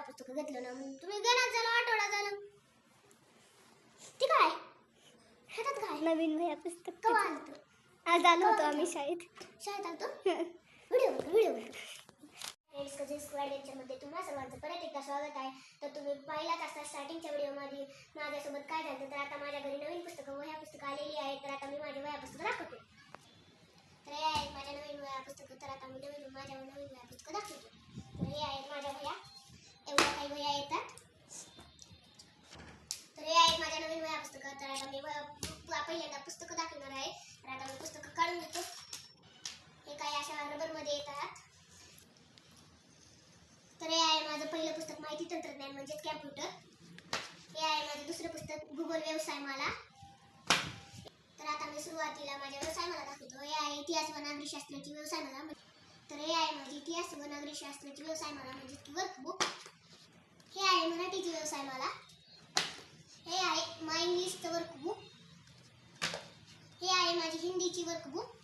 पुस्तकं घेतलं ना तुम्ही घेणार झालं आठवडा झालं ते काय हातात काय नवीन वह्या पुस्तक कवा आलतं आज आलो होतो आम्ही शाळेत आलतो व्हिडिओ फ्रेंड्स कझिन स्क्वॅड यांच्यामध्ये तुम्हा सर्वांचं परत एकदा स्वागत आहे. तर तुम्ही पाहिलाच असता स्टार्टिंगच्या व्हिडिओमध्ये माझ्यासोबत काय झालं. तर आता माझ्या घरी नवीन पुस्तकं वह्या पुस्तकं आलेली आहेत. तर आता मी माझी वह्या पुस्तकं दाखवते. तर हे आहेत माझ्या नवीन वह्या पुस्तकं. तर आता मी माझ्या नवीन वह्या पुस्तकं दाखवते. तर हे आहेत माझ्या वह्या, एवढ्या काही वह्या येतात. तर हे आहेत माझ्या नवीन वह्या पुस्तकं. तर आता मी पहिल्यांदा पुस्तकं दाखवणार आहे. तर आता मी पुस्तकं काढून घेतो. हे काही अशा रबरमध्ये येतात. तर हे आहे माझं पहिलं पुस्तक माहिती तंत्रज्ञान म्हणजे कॅम्प्युटर. हे आहे माझं दुसरं पुस्तक भूगोल व्यवसाय मला. तर आता मी सुरुवातीला माझ्या व्यवसाय मला दाखवतो. हे आहे इतिहास व नागरिकशास्त्राची व्यवसाय मला. तर हे आहे माझी इतिहास व नागरिकशास्त्राची व्यवसाय मला म्हणजे वर्कबुक. हे आहे मराठीची व्यवसाय मला. हे आहे माय इंग्लिशचं वर्कबुक. हे आहे माझी हिंदीची वर्कबुक.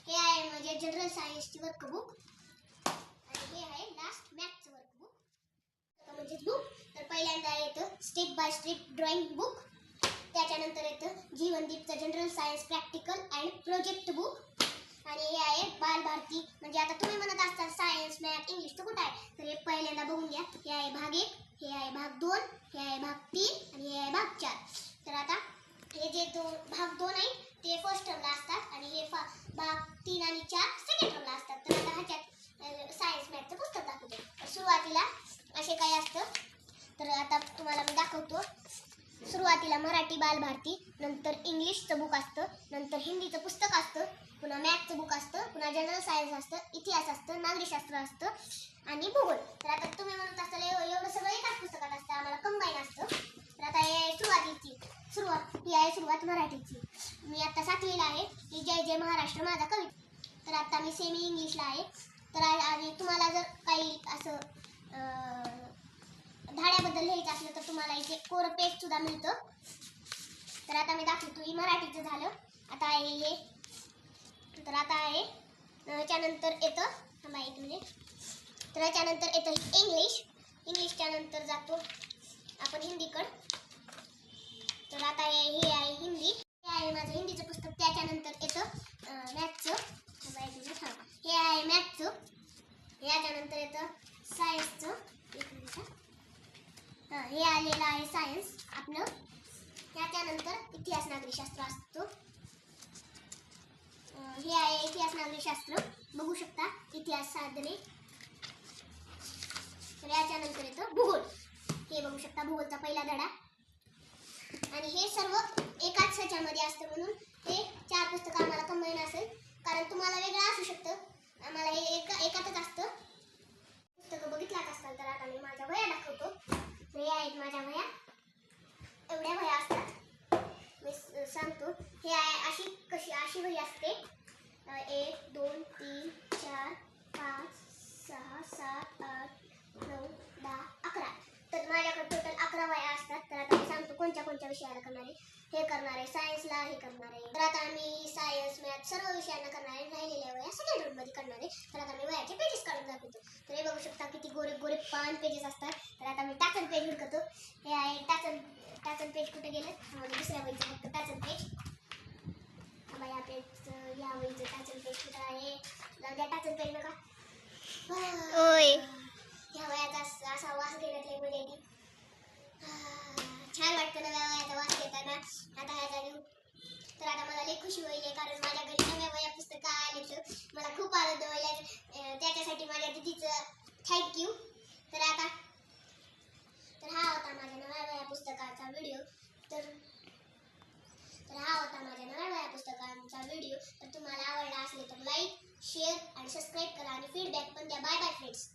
हे आहे माझ्या जनरल सायन्सची वर्कबुक. हे आहे लास्ट मॅथ्सचं वर्कबुक म्हणजे बुक. तर पहिल्यांदा येतं step by step drawing book. त्याच्यानंतर येतं जीवनदीपचं general science practical and project book. आणि हे आहे बालभारती म्हणजे आता तुम्ही म्हणत असता सायन्स मॅथ इंग्लिश तर कुठं आहे. तर हे पहिल्यांदा बघून घ्या. हे आहे भाग 1, हे आहे भाग 2, हे आहे भाग 3 आणि हे आहे भाग 4. तर आता हे जे भाग 2 आहेत ते फर्स्ट टर्मला असतात आणि हे भाग 3 आणि 4 सेकंड टर्मला असतात. तर आता ह्याच्यात सायन्स मॅथचं पुस्तक दाखवतो. सुरुवातीला असे काय असतं. तर आता तुम्हाला मी दाखवतो. सुरुवातीला मराठी बालभारती, नंतर इंग्लिशचं बुक असतं, नंतर हिंदीचं पुस्तक असतं, पुन्हा मॅथचं बुक असतं, पुन्हा जनरल सायन्स असतं, इतिहास असतं, नागरिकशास्त्र असतं आणि भूगोल. तर आता तुम्ही म्हणत असाल एवढं सगळं एकाच पुस्तकात असतं, आम्हाला कंबाईन असतं. तर आता हे ही आहे सुरुवात मराठीची. मी आता 7वीला आहे. ही जय जय महाराष्ट्र माझा कविता. तर आता मी सेमी इंग्लिशला आहे. तर आणि तुम्हाला जर काही असं धाड्याबद्दल लिहायचं असलं तर तुम्हाला इथे कोरं पेज सुद्धा मिळतं. तर आता मी दाखवतो. ही मराठीचं झालं. आता आहे हे. तर आता आहे याच्यानंतर येतं थांबा एक मिनिट. तर याच्यानंतर येतं इंग्लिशच्या नंतर जातो आपण हिंदीकडं. तर आता हे आहे हिंदी. हे आहे माझं हिंदीचं पुस्तक. त्याच्यानंतर येतं मॅथ्सचं. थांबा एक मिनिट. हे आहे मॅथ्सचं. याच्यानंतर येतं सायन्सचं. एक मिनिट. हे आलेलं आहे सायन्स आपलं. याच्यानंतर इतिहास नागरिकशास्त्र असतो. हे आहे इतिहास नागरिकशास्त्र बघू शकता. इतिहास साधने. तर याच्यानंतर येतं भूगोल. हे बघू शकता भूगोलचा पहिला धडा. आणि हे सर्व एकाच ह्याच्यामध्ये असतं म्हणून हे 4 पुस्तकं आम्हाला कंबाईन असेल. कारण तुम्हाला वेगळं असू शकतं. आम्हाला हे एकातच असतं. पुस्तकं बघितलाच असताल. तर आता मी माझ्या वह्या दाखवतो. हे आहेत माझ्या वह्या. एवढ्या वह्या असतात. मी सांगतो. हे आहे अशी वही असते. 1 2 3 4 5 6 7 8 9 10 11. तर माझ्याकडे टोटल 11 वह्या असतात. तर आता मी सांगतो कोणत्या विषयाला करणार आहे. हे करणार आहे सायन्सला हे करणार आहे. तर आता मी सायन्स मॅथ सर्व विषयांना करणार आहे. राहिलेल्या वह्या सेकंड रूटमध्ये करणार आहे. तर आता मी वह्याचे पेजेस काढून दाखवतो. तर हे बघू शकता किती गोरे पान पेजेस असतात. तर आता मी टाचन पेज हुडकतो. हे आहे टाचन पेज कुठे गेलं. दुसऱ्या वहीचं फक्त टाचन पेज. या वहीचं टाचन पेज कुठं आहे. त्या टाचन पेज नका. ह्या वह्याचा असा वास घेण्यात लई मजा येते. छान वाटतं नव्या वह्याचा वास घेताना. आता ह्याचा घेऊ. तर आता मला लई खुशी होईल कारण माझ्या घरी नव्या वह्या पुस्तकं आले. मला खूप आनंद होईल. त्याच्यासाठी माझ्या दीदीचं थँक्यू. तर हा होता माझ्या नव्या वह्या पुस्तकाचा व्हिडिओ. तर तुम्हाला आवडला असेल तर लाईक शेअर आणि सबस्क्राईब करा आणि फीडबॅक पण द्या. Bye bye friends.